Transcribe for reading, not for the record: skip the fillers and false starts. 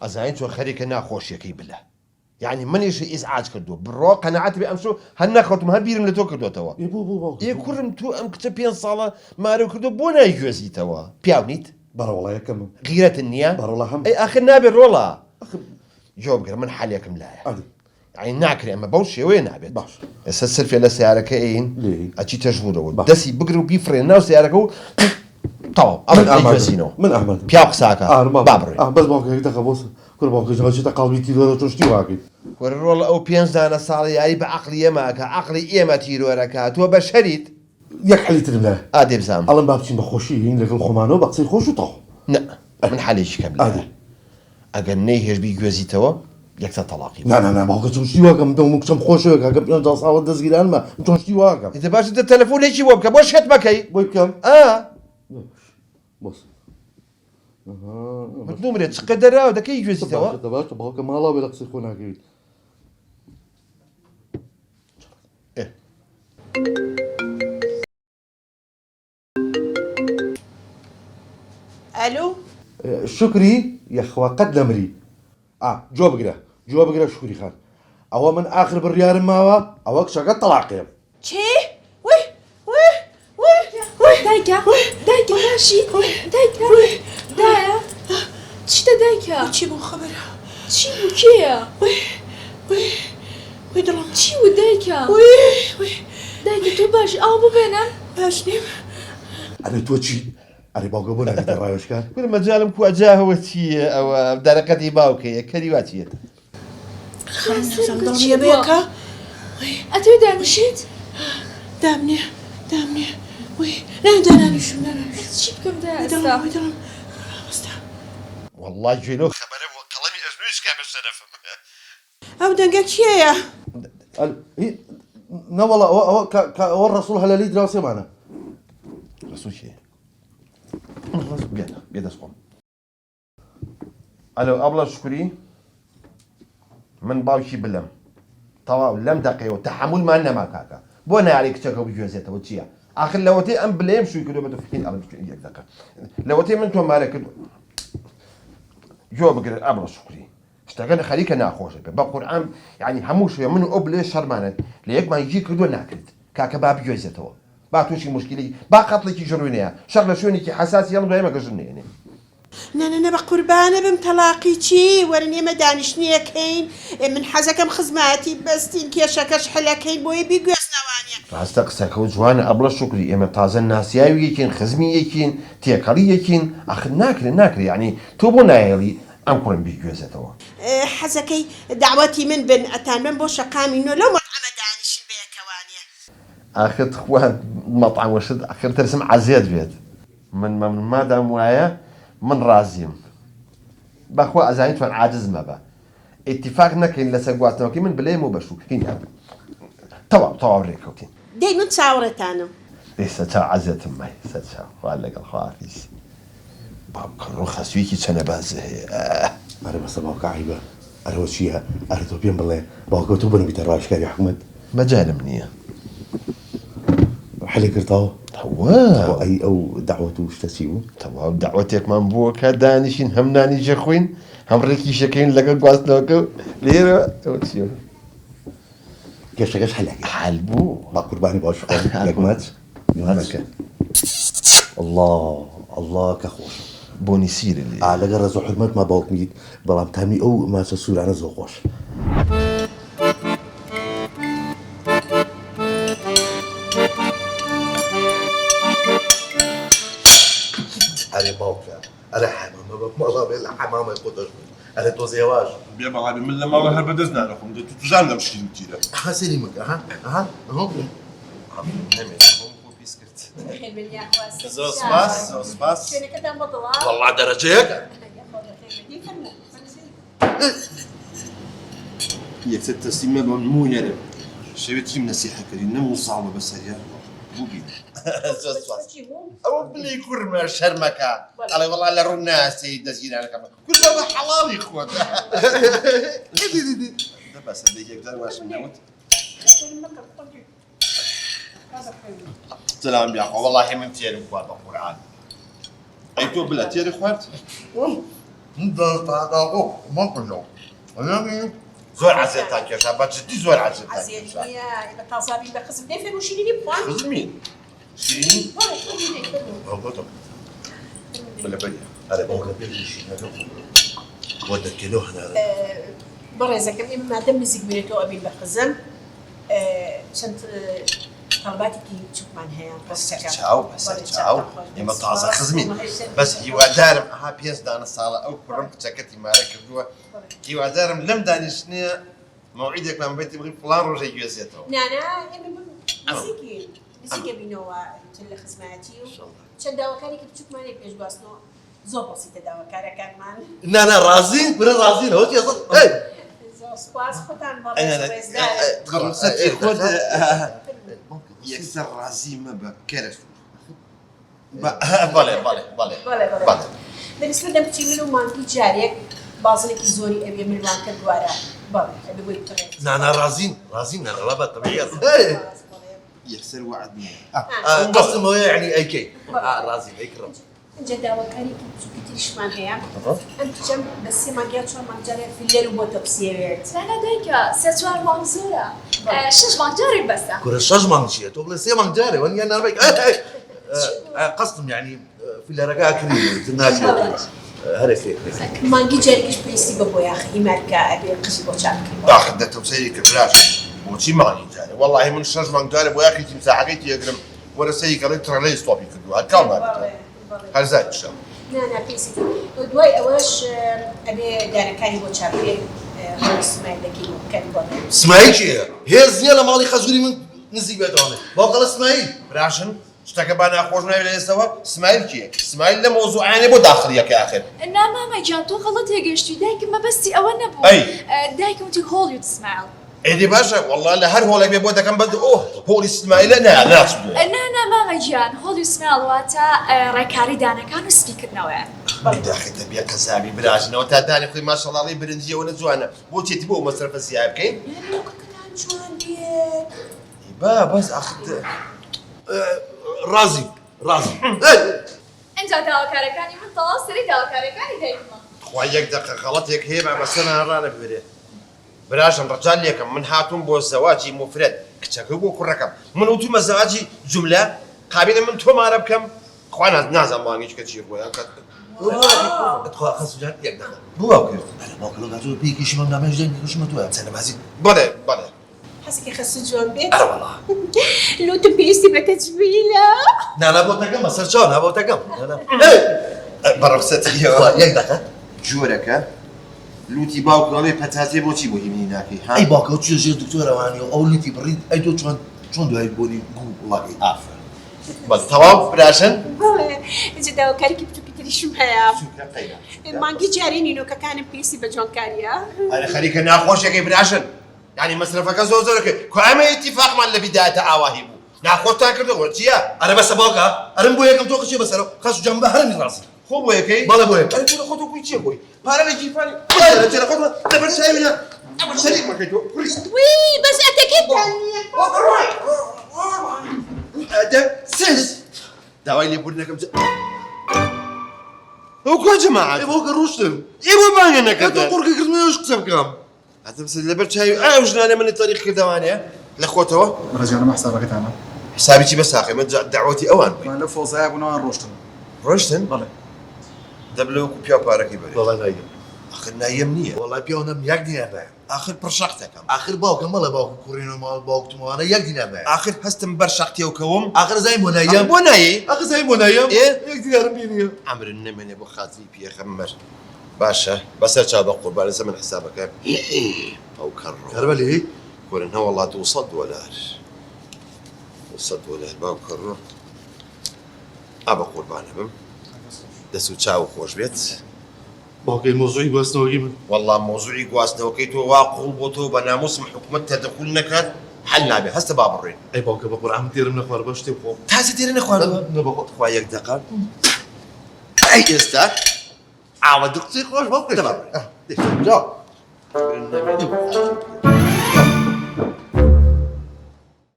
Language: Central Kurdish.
ئەزانین چۆن خەریکە ناخۆشیەکەی بلە یعنی منیش ئیزعاج کردو بڕۆ قەنەعەت بێ ئەمشو هەر نەخەوتم هەر بیرم لە تۆ کردوتەوە ئێ کوڕم تو ئەم کچە 5 ساڵە مارە کردو بۆ نایگوێزیتەوە پیاونیت بەڕەوەڵە یەکەم غیرەتن نییە بەڕەوڵە هەم ئەی ئاخر نابێت ڕۆڵە جۆ بگرە من حالێکم لایە یعنی ناکرێ ئەمە بەو شێوەیە نابێت باش ئێستا سرفێ لە سیارەکە ئەین لێ ئەچی تەژبوورەوە دەستی بگر و بیفرێن ناو سیارەکە و تەواو ئەمەگوێزینەوە من ئەحمەد پیا قساکە بابڕێ بەس باوکەکە دەخە بۆ کوڕ باوکەشەکە قەڵبی تیرۆرە تۆشتی واکەیت وەرە ڕۆڵ ئەو 5 دانە ساڵی یاری بە عەقڵی ئێمەکە عەقڵی ئێمە تیرۆرەکە تۆ بە شەریت یەک حەلیترم لایە ئادێ بزانم ئەڵم با بچین بە خۆشی هین لەگەڵ خۆمانەوە بە قسەی خۆش و تەواو نە من حالێکی کەم لایە ئەگەر نەیهێش بیگوێزیتەوە یەکسەر تەلاقی نا باوکە چۆشتی واکەم دەم کچەم خۆشەوە کاکە 5 ساڵە دەستگیرانمە چۆشتی واکەم ئیتر باشە دە تەلەفۆنێکی بۆ بکە بۆ شێت مەکەی بۆی بکەم بۆس نومرێت چقە دەراوە دەکەی گوێزیتەوە باشە باوکە ماڵاوێ لە قسەی خۆ ناکەویت الو شکری یەخوا قەت لەمری جۆ بگرە شکری خان ئەوە من ئاخر بڕیارم ماوە ئەوە کچەکە تەلاقیم چی دایکە باشی دایکە دایە چیتە دایکە چی بۆ خەبەرە چی بوو کێیە وی دڵم چی بوو دایکە دایکە تۆ باش ئاو ببێنم باش نیم ئەرێ تۆ چی ئەرێ باوکە بۆ ناکەیتە ڕایۆشکار کورە مەجالم کوواجاهەوە چییە ئەوە دەرەکەتی باوکەیە کەری وا چیە دڵم بێکە ئەتوێ دانیشیت دامنێ وی نانیشم چی بکەم دڵم والله گوێنەوە خەبەرە بۆ قەڵەمی ئەژنویشکە بە شەرەفم ئەو دەنگە کێیە نەوەڵە ئەوە ڕەسوڵ هەلەلی دراوسێمانە ڕسوول چیە بێ دەستخۆم ئەلۆ ئەبڵە شکوری من باوکی بلم تەواو لەم دەقەیەوە تەحەموولمان نەما کاکە بۆ ناری کچەکە بگوێزێتەوە چییە آخر لەوەتەی ئەم بلێم شووی کردو بە فکرین ئەڵم یەک دەقە لەوەتەی من تۆمارە کرد جۆ بگرێت ئەبڵە شکوری شتەکە لە خەریکە ناخۆشە بێ بە قورئان یعنی هەموو شوێ من ئەو بلێ شەرمانێت لە یەکمان گیر کردووە ناکرد کاکە با بگوێزێتەوە با تووشی مشکلی با قەتڵێکی ژڕوینەیە شەڕ لە شوێنێکی حەساسی هەڵم دوایمەکە ژنێنێ نە بە قوربانە بم تەلاقی چی وەرن ئێمە دانیشتنیەکەین من حەزەکەم خزمەتی بەستین کێشەکەش حلەکەین بۆی بیگوێزنەوانە ڕاستە قسەکە و جوانە ئەبڵە شکری ئێمە تازە ناسیاوی یەکین خزمی یەکین تێکەڵی یەکین ئاخر ناکرێت یعنی تۆ بۆ نایێڵی ئەم کوڕم بیگوێزێتەوە حەزەکەی داوەتی من بن ئەتان من بۆ شەقامینەوە لەو مەطعەمە دانیشن بەیەکەوانیە آخر خوا مەطعەمەشت آخر ترسم عەزیەت بێت من مادام وایە من ڕازیم بەخوا ئەزانیت چۆن عاجز مەبە ئیتیفاق نەکەین لەسەر گواستنەوەکەی من بلێم و بەشوکین تەواو ڕێکەوتین دەی من چاوەڕێتانم ئێستا چاو عەزیەتم مای سەر چاو وا لەگەڵ خواحافیز باوکڕۆ خەسوویەکی چەنە بازە هەیە ئەرە بەسە باوکە عیبە ئەرەوە چییە ئەرە تۆ پێم بڵێ باوکە تۆ بنەبیتە ڕاشکاری حکومەت مەجالم نییە حەلێ کردەوە ئەی ئەو داوەت و شتە چی بوو تەواو داوەتێکمان بووە کە دانیشین هەم نانی جەخوین هەم ڕێکیشەکەین لەگەڵ گواستنەوەکە لێرە ئەوە چیە کێشەکەش هەلەکە حال بوو با قوربانی باش یەکمەت میوانەکە الله کە خۆش بۆنی سیرە لێ لەگە ڕێز و حرمەت ما باوکمیت بەڵام تامی ئەو ماچە سوورانە زۆر خۆش ئەرێ باوکە ئەرە حەمامە بە ماڵا بێ لە حەمامەی خۆدەش بوو ئەرێ تۆ زێواش بێ بەڵامی من لە ماڵە هەر بەدەست نانەخۆم توژان لەم شیرین تیرە سێری مکە زۆر سپاس وەڵا دەرەجەیەکە یەکسەر تەسلیمە بۆ نمووی نەرم شەوێتریم نەسیحەکەری نەموو ساڵە بەسەریا بوو بین ئەوە بلی کوڕمە شەرمەکە ئەڵێ وەڵا لە ڕوو ناسی دەستگیرانەکەمە کوربە بە حەڵاڵی خۆت بەسە دەیەکدار واشم نەوت سلام بیاخۆ وەڵاهی من تێرم خوارد بە قورئان ئەی تۆ بلە تێری خوارد زۆر عەزێتان کێشا بە جددی زۆر عەزێتان عزیز کێشا نییە بە تازابی بە قسم دەفێن و شیرینی بخوان خزمین شیرینی بلا بلا هذا بوكا بيجي ودك كيلو هنا بەڕێزەکەم ئێمە مادەم نزیک بێتەوە ئەبین بە خزم چەند تەڵباتێکی بچووکمان هەیە چاو ئێمە تازە خزمین بەس هیوادارم ئەها پێنج دانە ساڵە ئەو کوڕم کچەکەتی مارە کردووە هیوادارم لەم دانیشتنیە مەوعیدێکمان بێتی بڵی فڵان ڕۆژەی گوێزێتەوە نانا ئێمە نزیکە بینەوە لە خزمەتی و چەند داواکارێکی بچووکمانێک پێشباستنەوە زۆر بەسیتە داواکارەکانمان نانا رازين برا رازين هو يا صدق زۆر سوپاس خۆتان بەڕێز خۆت یەکسەر ڕازی مەبە کەرە بەڵێ دەویست لەم بچی من و مانگی جارێک بازنێکی زۆری ئەوێ مروان کە دووارە بەڵێ ئەبێ بۆی بتڕێت نانا رازين نانا ربط طبيعي یەکسەر وعد نییە قسم هو يعني اي كي رازين اي كرم اینجا داواکاریکی بچووکی تریشمان هەیە ئەم کچەم بە سێ مانگیا چوار مانگجارێ فیلێر و بۆ تەپسیەوێت لا دایکە سێ چوار مانگ زۆرە شش مانگ جارێک بەسە كره الشاش مانشيه تو بلا سي مانجاري وانا انا بك قصدم يعني في اللي رقاها كريم الناس هذا خير مانگی جارێکیش پێویستی بە بۆ یاخی ئیمارکە ئەبێ قژی بۆ چاکەی داخل ده توسيري كفلاش وشي ماني تاني والله من الشرج ما قدر ابو اخي تمساحقتي يقرم ولا سي قال ترى لي ستوبي كدو هكا ما هل زاد ان شاء الله نانا پێویستی دوای ئەوەش ئەبێ دارەکانی بۆ چاپێ سمایلەکی بۆکەنی بۆ اسماعيل شي هي زياله مالي خزوري من نزيق بيتونه باقل اسماعيل براشن اشتكى بنا خوش ما يبين سوا اسماعيل كي اسماعيل لما موضوعاني بو داخل يا اخر نا ماما جان تو غلط هێگەشتی دایکم مەبەستی ئەوە نەبوو ئەی. دایکم وتی هۆڵیوود سمایل ايدي باشا والله لا هر هو بيبو ده كان بده هو اسماعيل انا ناس نا ماما جان هۆڵیوود سمایل واتە ڕێکاری دانەکان و سپیکردنەوەیە داخل تبيا كسابي براجنا وتاتاني اخوي ما شاء الله عليه برنجيه ولا زوانا بو تي تبو مصرف الزياب كاين جوان دێت با بس اخذ رازي اینجا داواکارەکانی من تەواو سەری داواکارەکانی دایکمە خوياك دقيقة غلط هيك هيبة بس انا رانا ببري براشن رجال ليكم من هاتون بو زواجي مفرد كتشكو بو كركم من وتو زواجي جملة قابلة من تو ما ربكم خوانا نازم مانيش كتشي خويا ادخل خاص جان يك دخل بو كيف انا باقل غازو بيكي شي ما نعمل جان وش ما تو سنه مازي بله حەسێکی خەسە جوان بێت اه والله لوتم پێویستی بە تەجمیلە نانا بوتاكم سرچو انا بوتاكم انا برخصتي يك دخل جورك لوتي باوك غالي بتاتي بوتي مهمني ناكي ها اي باكو تشي دكتوره واني او لتي بريد اي تو شلون دو يقولي والله عفوا بس تمام براشن اینجا داواکارێکی بچووکی تریشم هەیە مانگی جارێ نینۆکەکانم پێویستی بە جوانکاریە انا خليك ناخوش يا براشن يعني مصرفك زوزرك كوامي اتفاق مع اللي بدايه اواهب ناخوش تاكل وجيا انا بس باكا انا بويا كم توقع شي بس خاص جنب هرمي راسي خو بويا كي بلا بويا انا كنت خذوا كويتشي بوي بارا لي جيفاني بارا ترى خذوا دبر شاي منها ابو شريك ما كيتو وي بس أتأكد هذا سيس دواي اللي بدنا كم هو كل جماعه يبغى روشتن يبغى باين انك انت قرك كلمه وش قسم كام هذا بس اللي برشاي وجنا انا من الطريق كذا وانا لاخوته رجعنا ما حسابك انا حسابي شي بس اخي ما دعوتي اوان ما لفو صاحب ونوان روشتن رشتن بله دبلو كوبيا بارك يبري والله نايم اخر نايمنيه والله بيونا يقدي ابا اخر برشقتك اخر باوك مالا باوك كورينو مال باوك تو انا يقدي ابا اخر هستم برشقتي وكوم اخر زي منايم بناي اخر زي منايم إيه؟ يقدي ارميني عمر النمن ابو خاطري بي خمر باشا بس ارجع قربان زمن حسابك او كرو كربلي قول انه والله توصد ولا باو كرو ابا قربان ابم دسو تشاو خوش بيت باوك الموضوع بس نوغي والله موضوعي قواسنا وكيتو واقول بوتو بناموس من حكومتها دخول نكات حلنا به هسه باب الرين اي باوك بقول عم تير من اخبار باش تبقوا تاسي تيرين اخوان نبقى اخوياك دقال اي يستاك عاود دكتور خوش باوك تمام جا